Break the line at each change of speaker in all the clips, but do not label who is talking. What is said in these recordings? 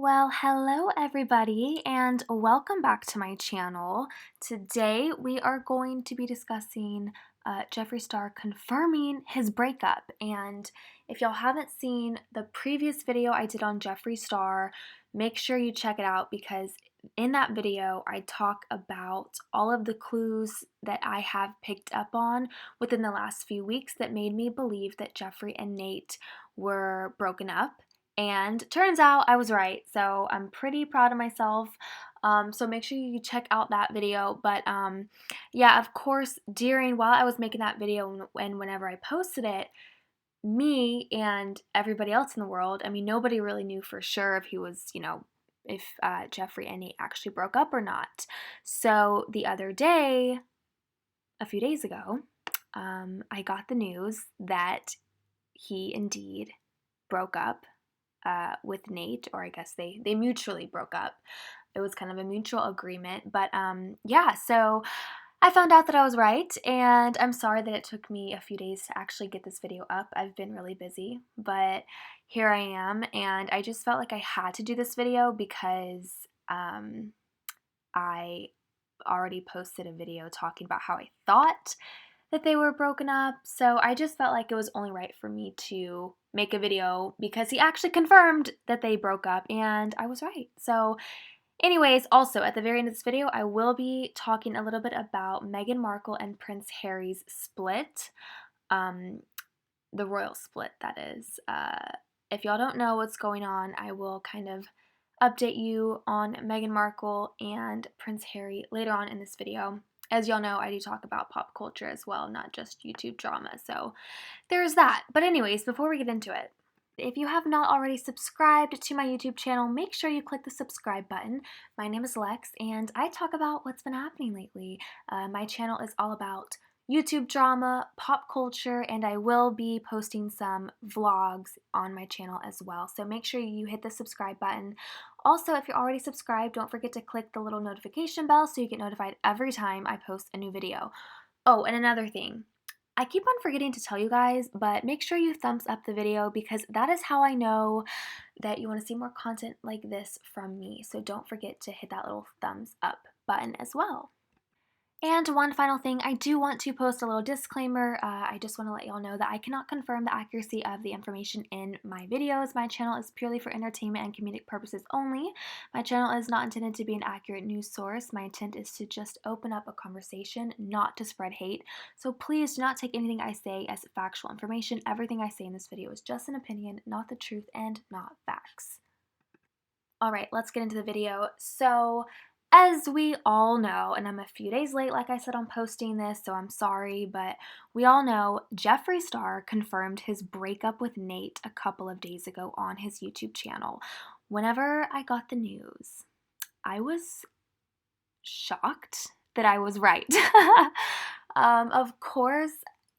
Well, hello everybody, and welcome back to my channel. Today we are going to be discussing Jeffree Star confirming his breakup. And if y'all haven't seen the previous video I did on Jeffree Star, make sure you check it out because in that video I talk about all of the clues that I have picked up on within the last few weeks that made me believe that Jeffree and Nate were broken up. And turns out I was right, so I'm pretty proud of myself. So make sure you check out that video. But yeah, of course, while I was making that video and whenever I posted it, me and everybody else in the world, I mean, nobody really knew for sure if he was, if Jeffree and Nate actually broke up or not. So the other day, a few days ago, I got the news that he indeed broke up with Nate, or I guess they mutually broke up. It was kind of a mutual agreement, but yeah, so I found out that I was right, and I'm sorry that it took me a few days to actually get this video up. I've been really busy, but here I am, and I just felt like I had to do this video because I already posted a video talking about how I thought that they were broken up. So I just felt like it was only right for me to make a video because he actually confirmed that they broke up and I was right. So anyways, also at the very end of this video, I will be talking a little bit about Meghan Markle and Prince Harry's split, the royal split, that is. If y'all don't know what's going on, I will kind of update you on Meghan Markle and Prince Harry later on in this video. As y'all know, I do talk about pop culture as well, not just YouTube drama, so there's that. But anyways, before we get into it, if you have not already subscribed to my YouTube channel, make sure you click the subscribe button. My name is Lex, and I talk about what's been happening lately. My channel is all about YouTube drama, pop culture, and I will be posting some vlogs on my channel as well. So make sure you hit the subscribe button. Also, if you're already subscribed, don't forget to click the little notification bell so you get notified every time I post a new video. Oh, and another thing. I keep on forgetting to tell you guys, but make sure you thumbs up the video because that is how I know that you want to see more content like this from me. So don't forget to hit that little thumbs up button as well. And one final thing, I do want to post a little disclaimer. I just want to let y'all know that I cannot confirm the accuracy of the information in my videos. My channel is purely for entertainment and comedic purposes only. My channel is not intended to be an accurate news source. My intent is to just open up a conversation, not to spread hate. So please do not take anything I say as factual information. Everything I say in this video is just an opinion, not the truth, and not facts. Alright, let's get into the video. So, as we all know, and I'm a few days late, like I said, on posting this, so I'm sorry, but we all know Jeffree Star confirmed his breakup with Nate a couple of days ago on his YouTube channel. Whenever I got the news, I was shocked that I was right. Of course,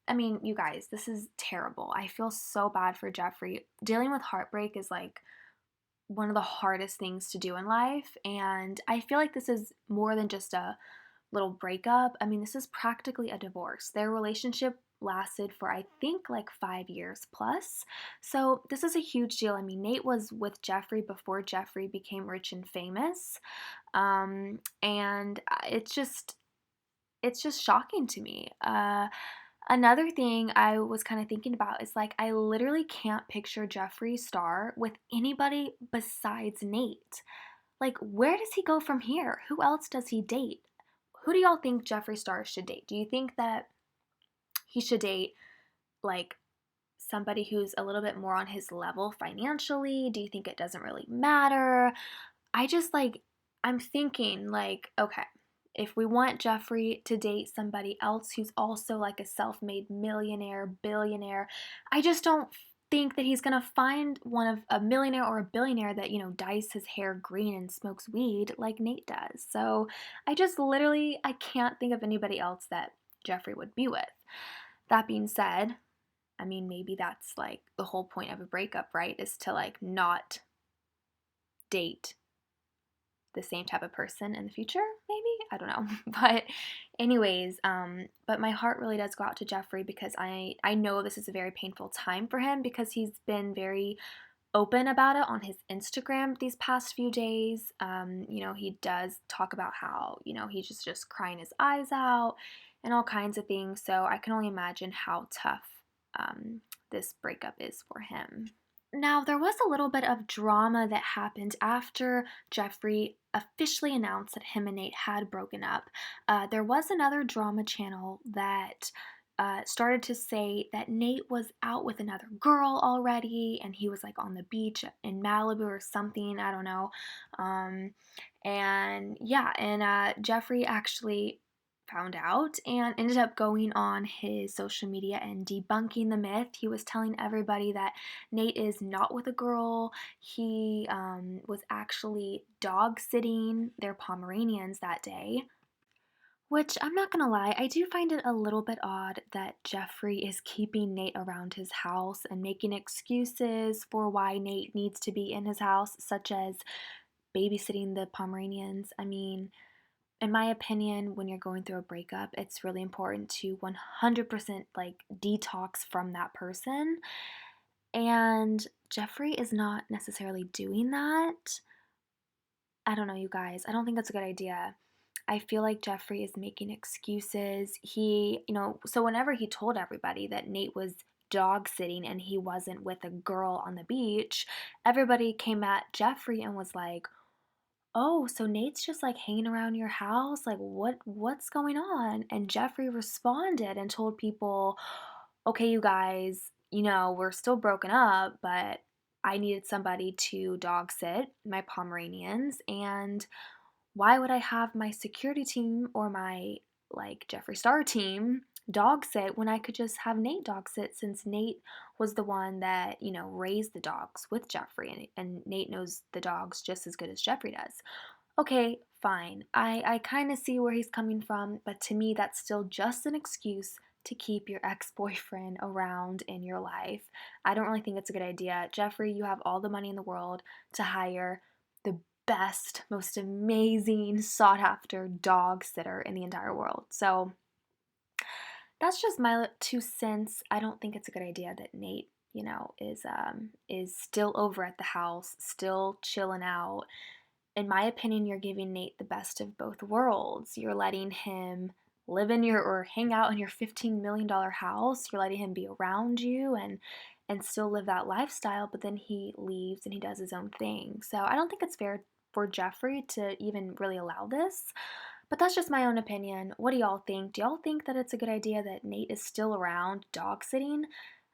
I mean, you guys, this is terrible. I feel so bad for Jeffree. Dealing with heartbreak is like one of the hardest things to do in life, and I feel like this is more than just a little breakup. I mean, this is practically a divorce. Their relationship lasted for I think like 5 years plus. So this is a huge deal. I mean, Nate was with Jeffree before Jeffree became rich and famous. And it's just shocking to me. Another thing I was kind of thinking about is like I literally can't picture Jeffree Star with anybody besides Nate. Like, where does he go from here? Who else does he date? Who do y'all think Jeffree Star should date? Do you think that he should date like somebody who's a little bit more on his level financially? Do you think it doesn't really matter? I just like, I'm thinking like, okay, if we want Jeffree to date somebody else who's also like a self-made millionaire, billionaire, I just don't think that he's gonna find one of a millionaire or a billionaire that, dyes his hair green and smokes weed like Nate does. So I just literally, I can't think of anybody else that Jeffree would be with. That being said, I mean, maybe that's like the whole point of a breakup, right? Is to like not date the same type of person in the future, maybe? I don't know. But anyways, but my heart really does go out to Jeffree because I know this is a very painful time for him because he's been very open about it on his Instagram these past few days. He does talk about how, he's just crying his eyes out and all kinds of things. So I can only imagine how tough this breakup is for him. Now, there was a little bit of drama that happened after Jeffree officially announced that him and Nate had broken up. There was another drama channel that started to say that Nate was out with another girl already, and he was like on the beach in Malibu or something. I don't know. Jeffree actually found out and ended up going on his social media and debunking the myth. He was telling everybody that Nate is not with a girl. He was actually dog sitting their Pomeranians that day. Which, I'm not gonna lie, I do find it a little bit odd that Jeffree is keeping Nate around his house and making excuses for why Nate needs to be in his house, such as babysitting the Pomeranians. I mean, in my opinion, when you're going through a breakup, it's really important to 100% like detox from that person. And Jeffree is not necessarily doing that. I don't know, you guys. I don't think that's a good idea. I feel like Jeffree is making excuses. So whenever he told everybody that Nate was dog sitting and he wasn't with a girl on the beach, everybody came at Jeffree and was like, "Oh, so Nate's just like hanging around your house? Like what's going on?" And Jeffree responded and told people, "Okay, you guys, we're still broken up, but I needed somebody to dog sit my Pomeranians, and why would I have my security team or my like Jeffree Star team dog sit when I could just have Nate dog sit, since Nate was the one that, raised the dogs with Jeffree, and Nate knows the dogs just as good as Jeffree does." Okay, fine. I kind of see where he's coming from, but to me, that's still just an excuse to keep your ex-boyfriend around in your life. I don't really think it's a good idea. Jeffree, you have all the money in the world to hire the best, most amazing, sought after dog sitter in the entire world. So that's just my 2 cents. I don't think it's a good idea that Nate, is still over at the house, still chilling out. In my opinion, you're giving Nate the best of both worlds. You're letting him live in your or hang out in your $15 million house. You're letting him be around you and still live that lifestyle, but then he leaves and he does his own thing. So I don't think it's fair for Jeffree to even really allow this. But that's just my own opinion. What do y'all think? Do y'all think that it's a good idea that Nate is still around dog sitting?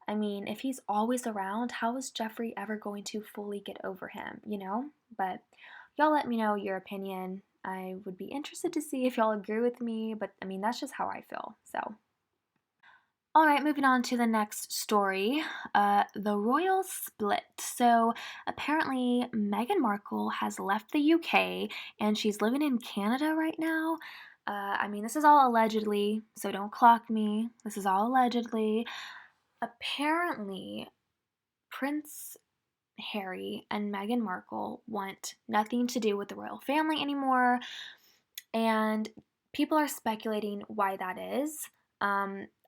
I mean, if he's always around, how is Jeffree ever going to fully get over him? But y'all let me know your opinion. I would be interested to see if y'all agree with me, but I mean, that's just how I feel. So, all right, moving on to the next story, the royal split. So apparently, Meghan Markle has left the UK and she's living in Canada right now. I mean, this is all allegedly, so don't clock me. This is all allegedly. Apparently, Prince Harry and Meghan Markle want nothing to do with the royal family anymore, and people are speculating why that is.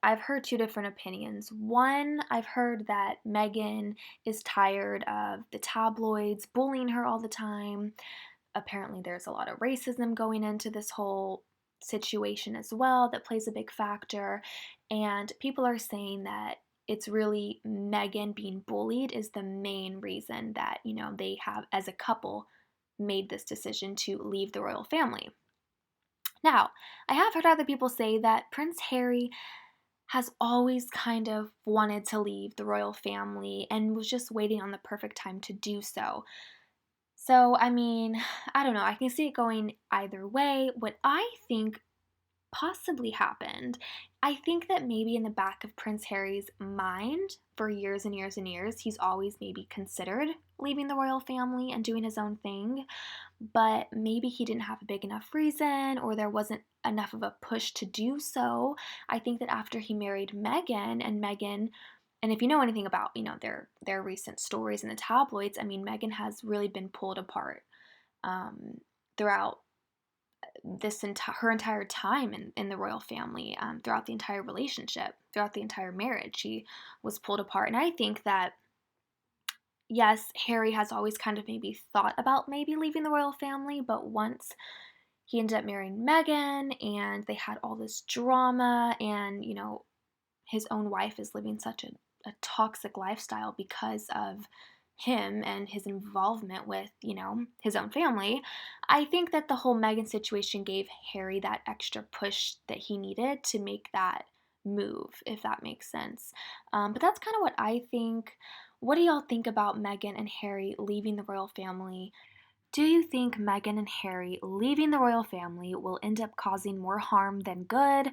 I've heard two different opinions. One, I've heard that Meghan is tired of the tabloids bullying her all the time. Apparently, there's a lot of racism going into this whole situation as well that plays a big factor. And people are saying that it's really Meghan being bullied is the main reason that, they have, as a couple, made this decision to leave the royal family. Now, I have heard other people say that Prince Harry has always kind of wanted to leave the royal family and was just waiting on the perfect time to do so. So, I mean, I don't know. I can see it going either way. What I think possibly happened, I think that maybe in the back of Prince Harry's mind for years and years and years, he's always maybe considered leaving the royal family and doing his own thing, but maybe he didn't have a big enough reason or there wasn't enough of a push to do so. I think that after he married Meghan, and if you know anything about, their recent stories in the tabloids, I mean, Meghan has really been pulled apart throughout her entire time in the royal family, throughout the entire relationship, throughout the entire marriage. She was pulled apart. And I think that, yes, Harry has always kind of maybe thought about maybe leaving the royal family, but once he ended up marrying Meghan and they had all this drama, and, his own wife is living such a toxic lifestyle because of him and his involvement with, his own family. I think that the whole Meghan situation gave Harry that extra push that he needed to make that move, if that makes sense. But that's kind of what I think. What do y'all think about Meghan and Harry leaving the royal family? Do you think Meghan and Harry leaving the royal family will end up causing more harm than good?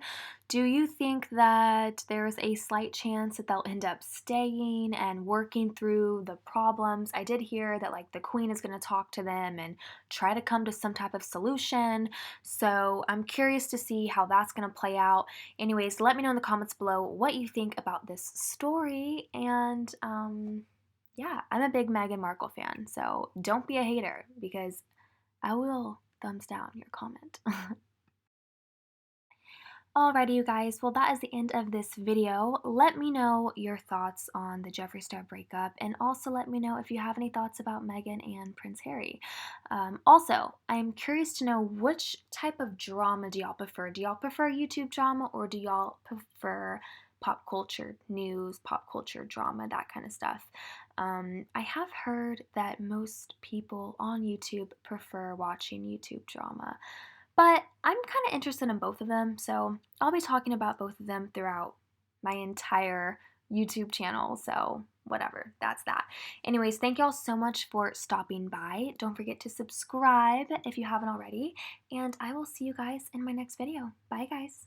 Do you think that there's a slight chance that they'll end up staying and working through the problems? I did hear that like the queen is going to talk to them and try to come to some type of solution. So I'm curious to see how that's going to play out. Anyways, let me know in the comments below what you think about this story, and yeah, I'm a big Meghan Markle fan, so don't be a hater because I will thumbs down your comment. Alrighty, you guys, well, that is the end of this video. Let me know your thoughts on the Jeffree Star breakup, and also let me know if you have any thoughts about Meghan and Prince Harry. Also, I'm curious to know, which type of drama do y'all prefer? Do y'all prefer YouTube drama, or do y'all prefer pop culture news, pop culture drama, that kind of stuff? I have heard that most people on YouTube prefer watching YouTube drama. But I'm kind of interested in both of them, so I'll be talking about both of them throughout my entire YouTube channel, so whatever, that's that. Anyways, thank y'all so much for stopping by. Don't forget to subscribe if you haven't already, and I will see you guys in my next video. Bye, guys.